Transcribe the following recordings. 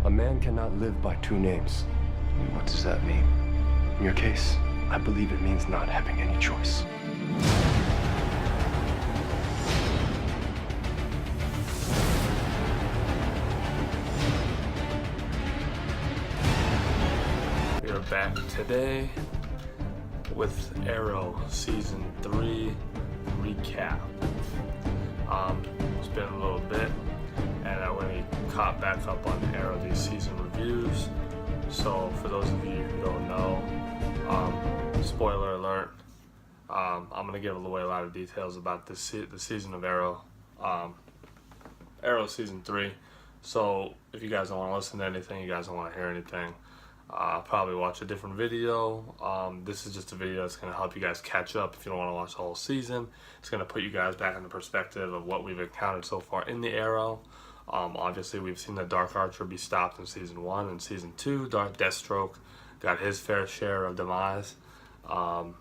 A man cannot live by two names. What does that mean? In your case, I believe it means not having any choice. We are back today with Arrow Season 3 recap. It's been a little bit, and I went and caught back up on Arrow these season reviews. So for those of you who don't know, spoiler alert, I'm going to give away a lot of details about the season of Arrow, Arrow Season 3. So if you guys don't want to listen to anything, you guys don't want to hear anything, probably watch a different video. This is just a video that's going to help you guys catch up if you don't want to watch the whole season. It's going to put you guys back in the perspective of what we've encountered so far in the Arrow. Obviously, we've seen the Dark Archer be stopped in Season 1 and Season 2. Dark Deathstroke got his fair share of demise. And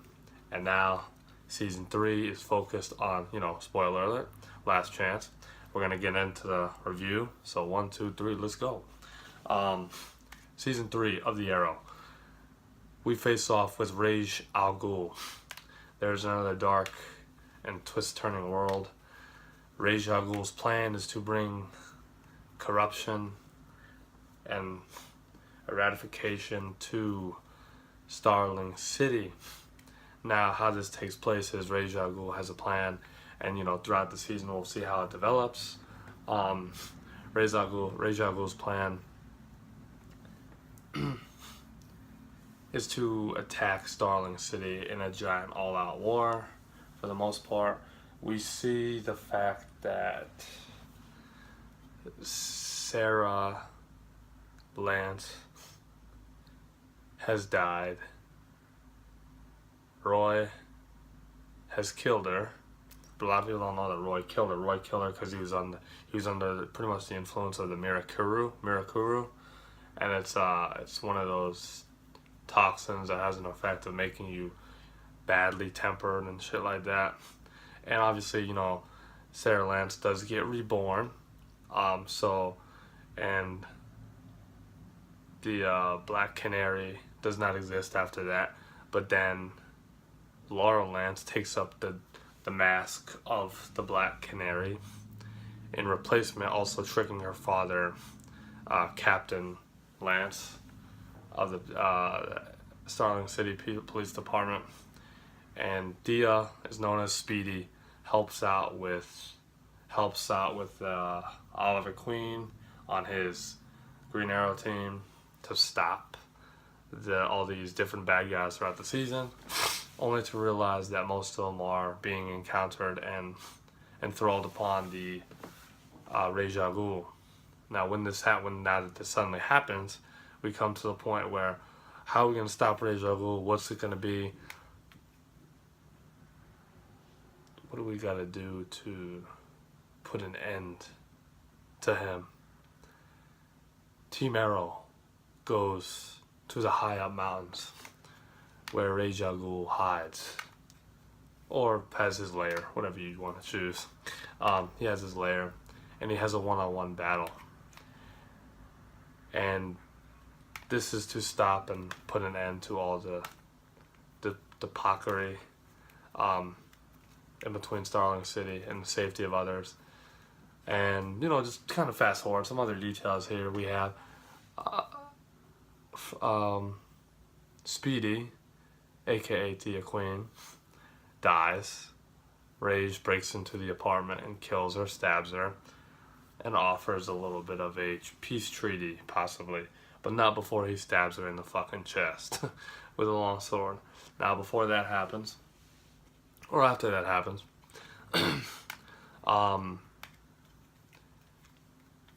now Season 3 is focused on, spoiler alert, last chance. We're going to get into the review. So 1, 2, 3, let's go. Season 3 of The Arrow. We face off with Ra's al Ghul. There's another dark and twist-turning world. Ra's al Ghul's plan is to bring corruption and eradication to Starling City. Now, how this takes place is Ra's al Ghul has a plan, and throughout the season we'll see how it develops. Ra's al Ghul's plan is to attack Starling City in a giant all-out war. For the most part, we see the fact that Sara Lance has died. Roy has killed her. But a lot of people don't know that Roy killed her. Roy killed her because he was under pretty much the influence of the Mirakuru, and it's one of those toxins that has an effect of making you badly tempered and shit like that. And obviously, Sara Lance does get reborn. And the Black Canary does not exist after that. But then Laurel Lance takes up the mask of the Black Canary in replacement, also tricking her father, Captain Lance of the Starling City Police Department. And THEA is known as Speedy, helps out with Oliver Queen on his Green Arrow team to stop all these different bad guys throughout the season, only to realize that most of them are being encountered and enthralled upon the Ra's al Ghul. Now, now that this suddenly happens, we come to the point where, how are we going to stop Ra's al Ghul? What's it going to be? What do we got to do to put an end to him? Team Arrow goes to the high up mountains where Ra's al Ghul hides, or has his lair, whatever you want to choose. He has his lair, and he has a one-on-one battle. And this is to stop and put an end to all the pockery in between Starling City and the safety of others. And just kind of fast forward some other details here. We have Speedy, aka THEA Queen, dies. Rage breaks into the apartment and kills her, stabs her, and offers a little bit of a peace treaty, possibly, but not before he stabs her in the fucking chest with a long sword. Now, before that happens, or after that happens,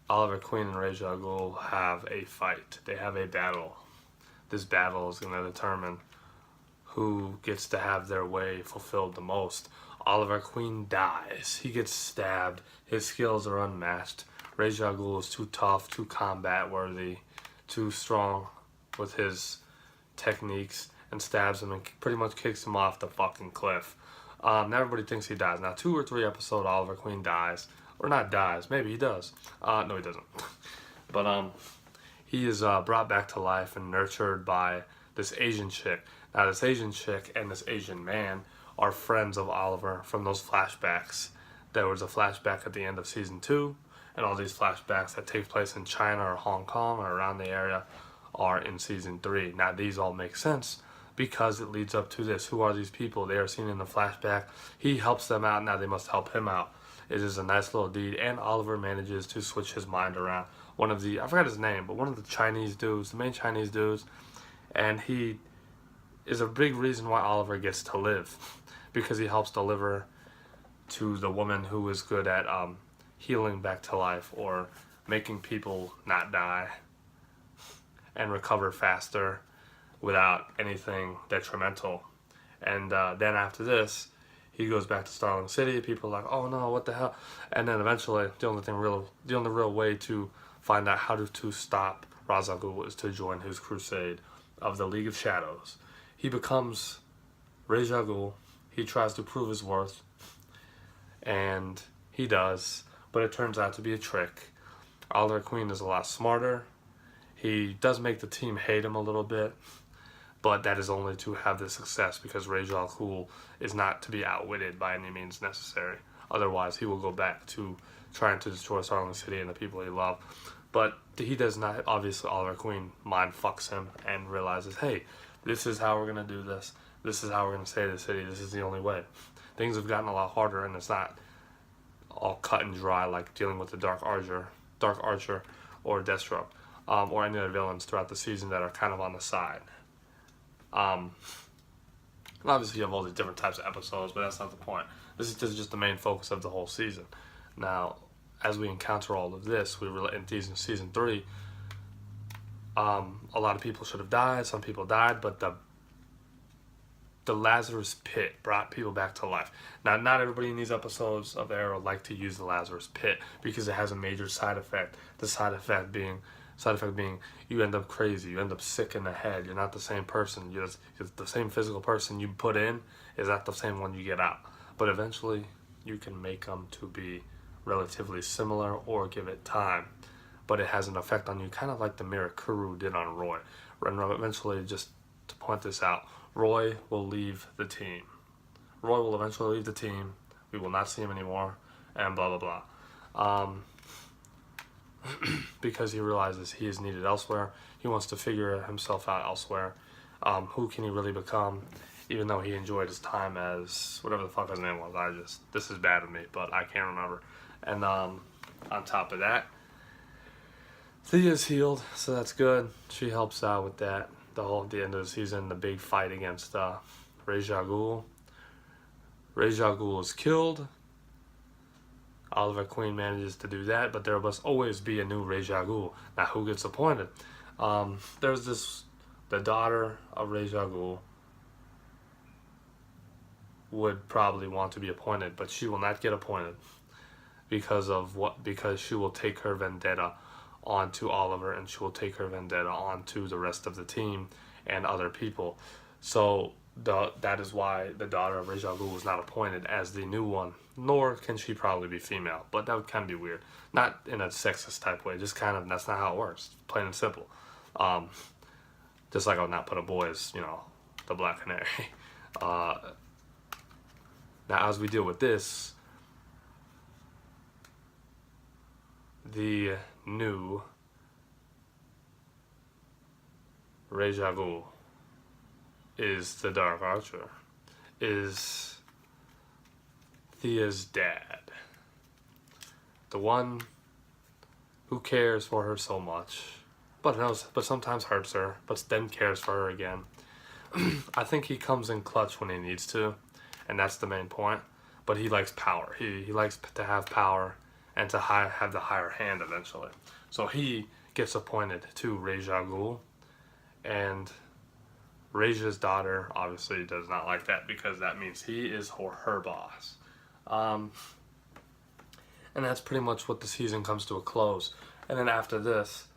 Oliver Queen and Ra's al Ghul have a fight. They have a battle. This battle is going to determine who gets to have their way fulfilled the most. Oliver Queen dies. He gets stabbed. His skills are unmatched. Ra's al Ghul is too tough, too combat worthy, too strong with his techniques, and stabs him and pretty much kicks him off the fucking cliff. Now everybody thinks he dies. Now 2 or 3 episodes, Oliver Queen dies. Or not dies. Maybe he does. No, he doesn't. But, he is brought back to life and nurtured by this Asian chick. Now, this Asian chick and this Asian man are friends of Oliver from those flashbacks. There was a flashback at the end of season 2, and all these flashbacks that take place in China or Hong Kong or around the area are in season 3. Now, these all make sense because it leads up to this. Who are these people? They are seen in the flashback. He helps them out. Now they must help him out. It is a nice little deed, and Oliver manages to switch his mind around. One of the, I forgot his name, but one of the Chinese dudes, the main Chinese dudes, and he is a big reason why Oliver gets to live, because he helps deliver to the woman who is good at healing back to life or making people not die and recover faster without anything detrimental. And then after this, he goes back to Starling City. People are like, oh no, what the hell? And then eventually, the only real way to find out how to stop Ra's al Ghul is to join his crusade of the League of Shadows. He becomes Ra's al Ghul. He tries to prove his worth, and he does, but it turns out to be a trick. Oliver Queen is a lot smarter. He does make the team hate him a little bit, but that is only to have the success because Ra's al Ghul is not to be outwitted by any means necessary. Otherwise, he will go back to trying to destroy Starling City and the people he loves. But he does not. Obviously, Oliver Queen mind fucks him and realizes, hey, this is how we're going to do this. This is how we're going to save the city. This is the only way. Things have gotten a lot harder, and it's not all cut and dry like dealing with the Dark Archer or Deathstroke, or any other villains throughout the season that are kind of on the side. And obviously, you have all these different types of episodes, but that's not the point. This is just the main focus of the whole season. Now, as we encounter all of this, in season 3, a lot of people should have died. Some people died, but the Lazarus Pit brought people back to life. Now, not everybody in these episodes of Arrow like to use the Lazarus Pit because it has a major side effect. The side effect being you end up crazy, you end up sick in the head. You're not the same person. You're the same physical person you put in is not the same one you get out. But eventually, you can make them to be relatively similar or give it time. But it has an effect on you, kind of like the Mirakuru did on Roy. And eventually, just to point this out, Roy will leave the team. Roy will eventually leave the team. We will not see him anymore, and blah, blah, blah. Because he realizes he is needed elsewhere. He wants to figure himself out elsewhere. Who can he really become? Even though he enjoyed his time as whatever the fuck his name was. This is bad of me, but I can't remember. And on top of that, THEA is healed, so that's good. She helps out with that. The end of the season, the big fight against Ra's al Ghul. Ra's al Ghul is killed. Oliver Queen manages to do that, but there must always be a new Ra's al Ghul. Now, who gets appointed? There's the daughter of Ra's al Ghul would probably want to be appointed, but she will not get appointed because she will take her vendetta onto Oliver, and she will take her vendetta onto the rest of the team and other people. So that is why the daughter of Ra's al Ghul was not appointed as the new one, nor can she probably be female, but that would kind of be weird. Not in a sexist type way, just kind of, that's not how it works, plain and simple. Just like I would not put a boy as, the Black Canary. Now, as we deal with this, the new Ra's al Ghul is the Dark Archer, is THEA's dad. The one who cares for her so much, but sometimes hurts her, but then cares for her again. I think he comes in clutch when he needs to, and that's the main point. But he likes power. He likes to have power and to have the higher hand eventually. So he gets appointed to Ra's al Ghul, and Ra'ja's daughter obviously does not like that because that means he is her boss. And that's pretty much what the season comes to a close. And then after this,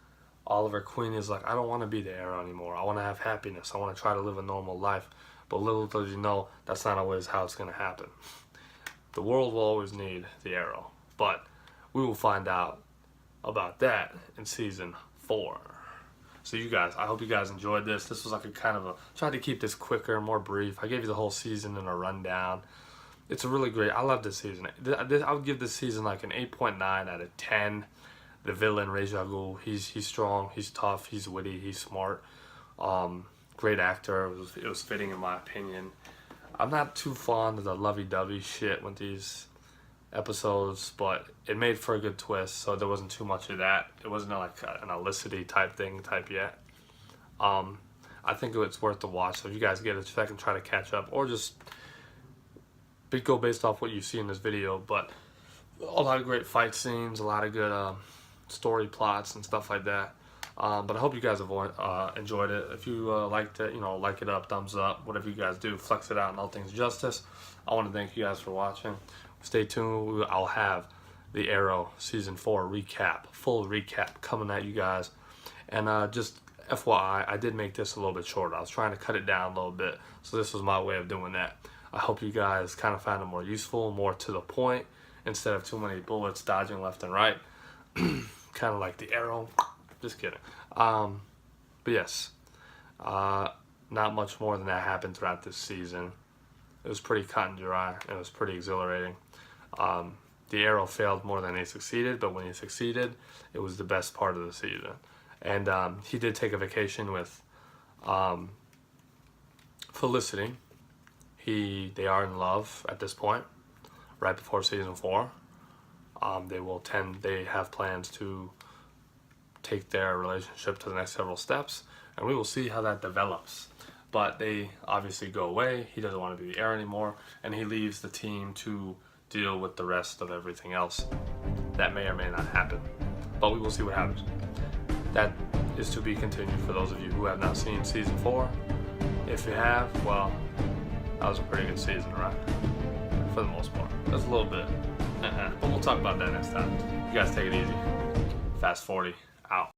Oliver Queen is like, I don't want to be the Arrow anymore. I want to have happiness. I want to try to live a normal life. But little does he know, that's not always how it's going to happen. The world will always need the Arrow. But we will find out about that in season 4. So you guys, I hope you guys enjoyed this. This was like a kind of a, tried to keep this quicker, more brief. I gave you the whole season in a rundown. It's a really great, I love this season. I would give this season like an 8.9 out of 10. The villain, Ghul, he's strong, he's tough, he's witty, he's smart. Great actor, it was fitting in my opinion. I'm not too fond of the lovey-dovey shit with these episodes, but it made for a good twist, so there wasn't too much of that. It wasn't like an Elicity type thing yet. I think it's worth the watch, so if you guys get a second, try to catch up, or just go based off what you see in this video. But a lot of great fight scenes, a lot of good story plots and stuff like that. But I hope you guys have enjoyed it. If you liked it, like it up, thumbs up, whatever you guys do, flex it out, and all things justice. I want to thank you guys for watching. Stay tuned. I'll have the Arrow Season 4 recap, full recap coming at you guys. And just FYI, I did make this a little bit shorter. I was trying to cut it down a little bit, so this was my way of doing that. I hope you guys kind of found it more useful, more to the point, instead of too many bullets dodging left and right. Kind of like the Arrow. Just kidding. But yes, not much more than that happened throughout this season. It was pretty cut and dry. It was pretty exhilarating. The Arrow failed more than he succeeded, but when he succeeded, it was the best part of the season. And he did take a vacation with Felicity. They are in love at this point, right before Season 4. They have plans to take their relationship to the next several steps, and we will see how that develops. But they obviously go away. He doesn't want to be the heir anymore, and he leaves the team to deal with the rest of everything else that may or may not happen. But we will see what happens. That is to be continued for those of you who have not seen Season 4. If you have, well, that was a pretty good season, right? For the most part. That's a little bit. But we'll talk about that next time. You guys take it easy. Fast 40. Out.